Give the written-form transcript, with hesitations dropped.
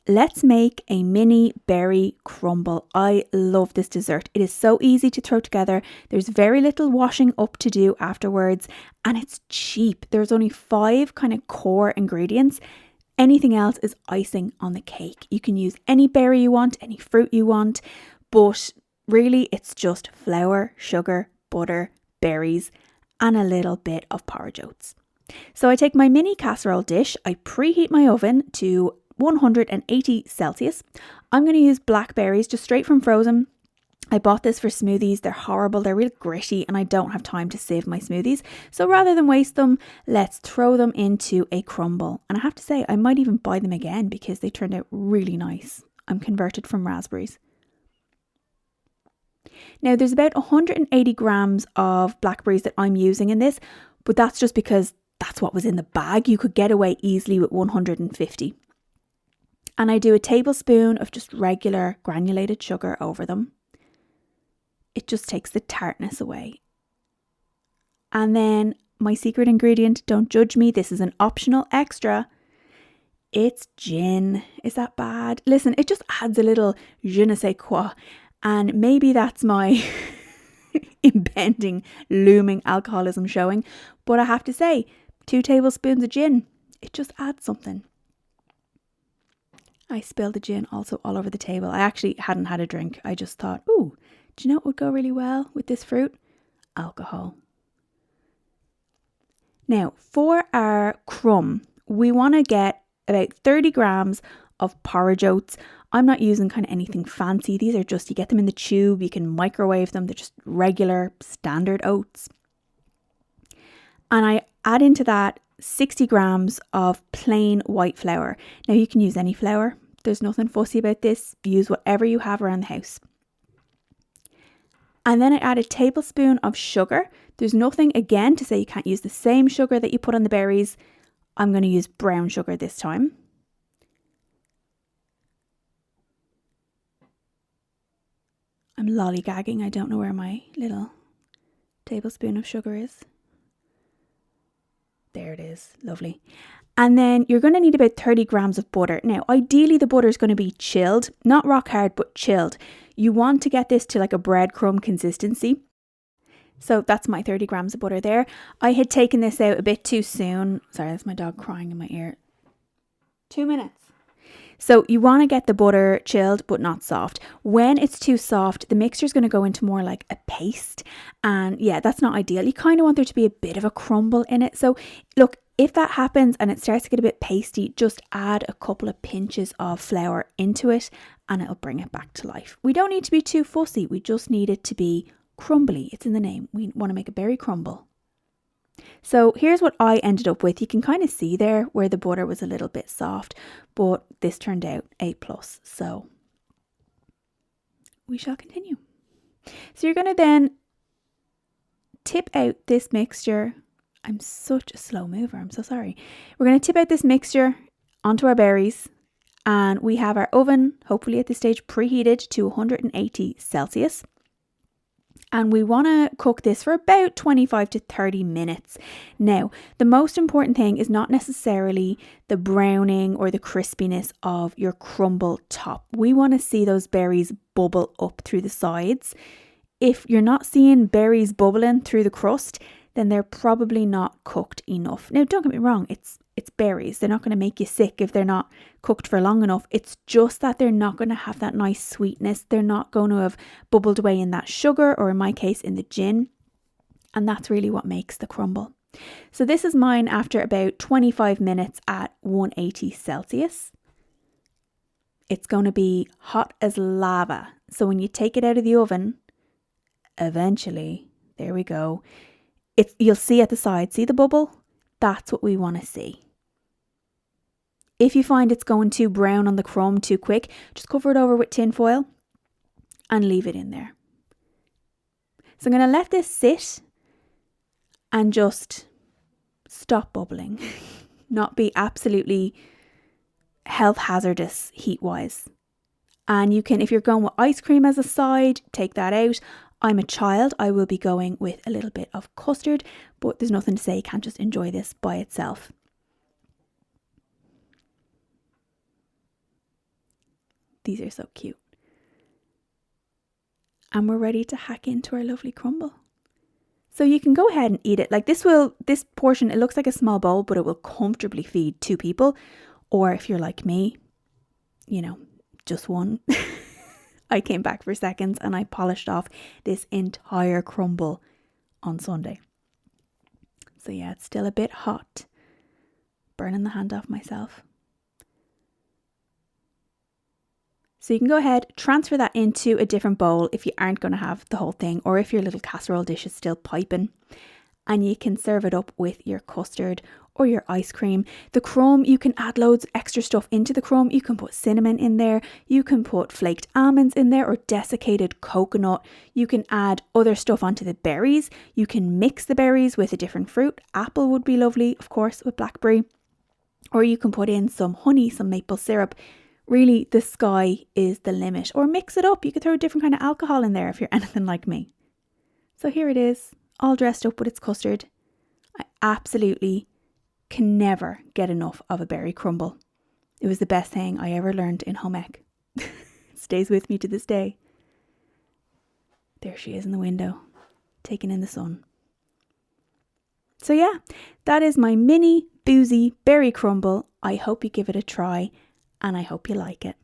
let's make a mini berry crumble. I love this dessert. It is so easy to throw together. There's very little washing up to do afterwards, and it's cheap. There's only 5 kind of core ingredients. Anything else is icing on the cake. You can use any berry you want, any fruit you want, but really it's just flour, sugar, butter, berries, and a little bit of porridge oats. So I take my mini casserole dish, I preheat my oven to 180 Celsius. I'm going to use blackberries just straight from frozen. I bought this for smoothies. They're horrible, they're real gritty, and I don't have time to sieve my smoothies. So rather than waste them, let's throw them into a crumble. And I have to say, I might even buy them again because they turned out really nice. I'm converted from raspberries. Now there's about 180 grams of blackberries that I'm using in this, but that's just because that's what was in the bag. You could get away easily with 150. And I do a tablespoon of just regular granulated sugar over them. It just takes the tartness away. And then my secret ingredient, don't judge me, this is an optional extra. It's gin. Is that bad? Listen, it just adds a little je ne sais quoi. And maybe that's my impending, looming alcoholism showing. But I have to say, 2 tablespoons of gin, it just adds something. I spilled the gin also all over the table. I actually hadn't had a drink. I just thought, ooh, do you know what would go really well with this fruit? Alcohol. Now, for our crumb, we want to get about 30 grams of porridge oats. I'm not using kind of anything fancy. These are just, you get them in the tube, you can microwave them. They're just regular standard oats. And I add into that 60 grams of plain white flour. Now you can use any flour. There's nothing fussy about this. Use whatever you have around the house. And then I add a tablespoon of sugar. There's nothing again to say you can't use the same sugar that you put on the berries. I'm going to use brown sugar this time. I'm lollygagging. I don't know where my little tablespoon of sugar is. There it is. Lovely. And then you're going to need about 30 grams of butter. Now, ideally the butter is going to be chilled, not rock hard, but chilled. You want to get this to like a breadcrumb consistency. So that's my 30 grams of butter there. I had taken this out a bit too soon. Sorry, that's my dog crying in my ear. 2 minutes. So you want to get the butter chilled but not soft. When it's too soft, the mixture is going to go into more like a paste. And yeah, that's not ideal. You kind of want there to be a bit of a crumble in it. So look, if that happens and it starts to get a bit pasty, just add a couple of pinches of flour into it and it'll bring it back to life. We don't need to be too fussy. We just need it to be crumbly. It's in the name. We want to make a berry crumble. So here's what I ended up with. You can kind of see there where the butter was a little bit soft, but this turned out A+. So we shall continue. So you're going to then tip out this mixture. I'm such a slow mover. I'm so sorry. We're going to tip out this mixture onto our berries, and we have our oven, hopefully at this stage, preheated to 180 Celsius. And we want to cook this for about 25 to 30 minutes. Now, the most important thing is not necessarily the browning or the crispiness of your crumble top. We want to see those berries bubble up through the sides. If you're not seeing berries bubbling through the crust, then they're probably not cooked enough. Now, don't get me wrong, it's berries. They're not going to make you sick if they're not cooked for long enough. It's just that they're not going to have that nice sweetness. They're not going to have bubbled away in that sugar, or in my case, in the gin. And that's really what makes the crumble. So this is mine after about 25 minutes at 180 Celsius. It's going to be hot as lava. So when you take it out of the oven, eventually, there we go. You'll see at the side, see the bubble? That's what we want to see. If you find it's going too brown on the crumb too quick, just cover it over with tin foil and leave it in there. So I'm going to let this sit and just stop bubbling. Not be absolutely health hazardous heat wise. And you can, if you're going with ice cream as a side, take that out. I'm a child, I will be going with a little bit of custard, but there's nothing to say you can't just enjoy this by itself. These are so cute. And we're ready to hack into our lovely crumble. So you can go ahead and eat it. Like this portion, it looks like a small bowl, but it will comfortably feed 2 people. Or if you're like me, you know, just one. I came back for seconds and I polished off this entire crumble on Sunday. So yeah, it's still a bit hot. Burning the hand off myself. So you can go ahead, transfer that into a different bowl if you aren't going to have the whole thing, or if your little casserole dish is still piping, and you can serve it up with your custard or your ice cream. The crumb, you can add loads extra stuff into the crumb. You can put cinnamon in there, you can put flaked almonds in there, or desiccated coconut. You can add other stuff onto the berries. You can mix the berries with a different fruit. Apple would be lovely, of course, with blackberry. Or you can put in some honey, some maple syrup. Really, the sky is the limit. Or mix it up. You could throw a different kind of alcohol in there if you're anything like me. So here it is, all dressed up with its custard. I absolutely can never get enough of a berry crumble. It was the best thing I ever learned in home ec. It stays with me to this day. There she is in the window, taking in the sun. So yeah, that is my mini boozy berry crumble. I hope you give it a try and I hope you like it.